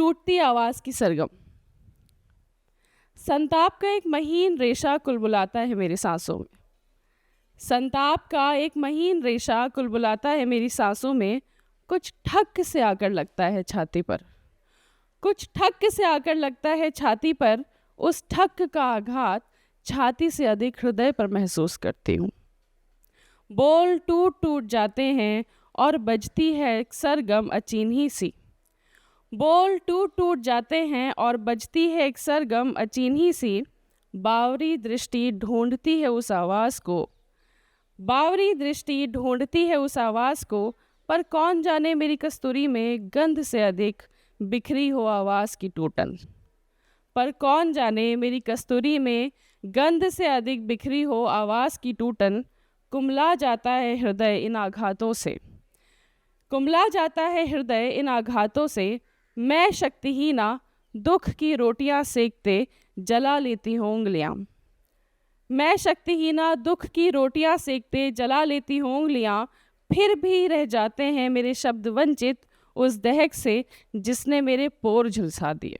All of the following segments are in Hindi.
टूटती आवाज़ की सरगम। संताप का एक महीन रेशा कुलबुलाता है मेरी सांसों में। संताप का एक महीन रेशा कुलबुलाता है मेरी सांसों में। कुछ ठक से आकर लगता है छाती पर, कुछ ठक से आकर लगता है छाती पर। उस ठक का आघात छाती से अधिक हृदय पर महसूस करती हूँ। बोल टूट टूट जाते हैं और बजती है एक सरगम अचीन्ही सी। बोल टूट टूट जाते हैं और बजती है एक सरगम अचीन्ही सी। बावरी दृष्टि ढूंढती है उस आवाज़ को, बावरी दृष्टि ढूंढती है उस आवाज़ को। पर कौन जाने मेरी कस्तूरी में गंध से अधिक बिखरी हो आवाज़ की टूटन। पर कौन जाने मेरी कस्तूरी में गंध से अधिक बिखरी हो आवाज़ की टूटन। कुम्हला जाता है हृदय इन आघातों से, कुम्हला जाता है हृदय इन आघातों से। मैं शक्तिहीना दुख की रोटियां सेकते जला लेती हूँ उंगलियाँ। मैं शक्तिहीना दुख की रोटियां सेकते जला लेती हूँ उंगलियाँ। फिर भी रह जाते हैं मेरे शब्द वंचित उस दहक से जिसने मेरे पोर झुलसा दिए।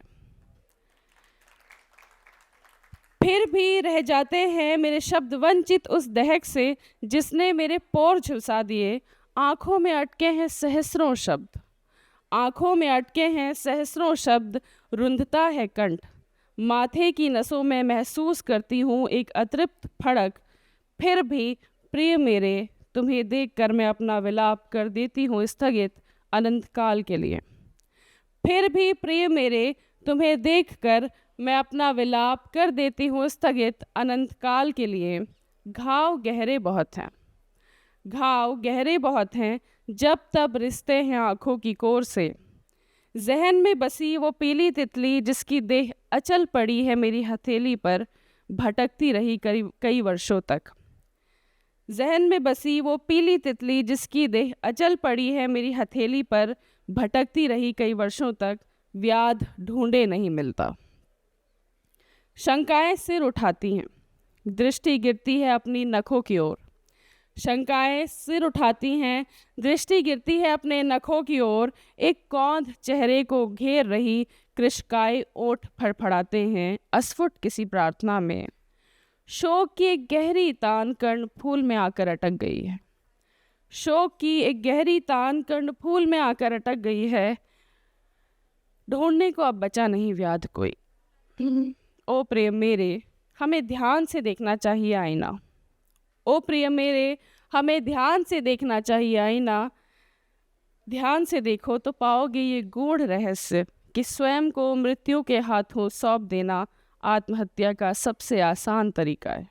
फिर भी रह जाते हैं मेरे शब्द वंचित उस दहक से जिसने मेरे पोर झुलसा दिए। आँखों में अटके हैं सहस्रों शब्द, आँखों में अटके हैं सहस्रों शब्द। रुंधता है कंठ, माथे की नसों में महसूस करती हूँ एक अतृप्त फड़क। फिर भी प्रिय मेरे तुम्हें देखकर मैं अपना विलाप कर देती हूँ स्थगित अनंत काल के लिए। फिर भी प्रिय मेरे तुम्हें देखकर मैं अपना विलाप कर देती हूँ स्थगित अनंत काल के लिए। घाव गहरे बहुत हैं, घाव गहरे बहुत हैं, जब तब रिश्ते हैं आँखों की कोर से। जहन में बसी वो पीली तितली जिसकी देह अचल पड़ी है मेरी हथेली पर, भटकती रही कई वर्षों तक। जहन में बसी वो पीली तितली जिसकी देह अचल पड़ी है मेरी हथेली पर, भटकती रही कई वर्षों तक। व्याध ढूंढे नहीं मिलता। शंकाएं सिर उठाती हैं, दृष्टि गिरती है अपनी नखों की ओर। शंकाएं सिर उठाती हैं, दृष्टि गिरती है अपने नखों की ओर। एक कौंध चेहरे को घेर रही, कृशकाय ओठ फड़फड़ाते हैं अस्फुट किसी प्रार्थना में। शोक की एक गहरी तान कर्ण फूल में आकर अटक गई है, शोक की एक गहरी तान कर्ण फूल में आकर अटक गई है। ढूंढने को अब बचा नहीं व्याध कोई। ओ प्रिय मेरे हमें ध्यान से देखना चाहिए आईना। ओ प्रिय मेरे हमें ध्यान से देखना चाहिए आईना। ध्यान से देखो तो पाओगे ये गूढ़ रहस्य कि स्वयं को मृत्यु के हाथों सौंप देना आत्महत्या का सबसे आसान तरीका है।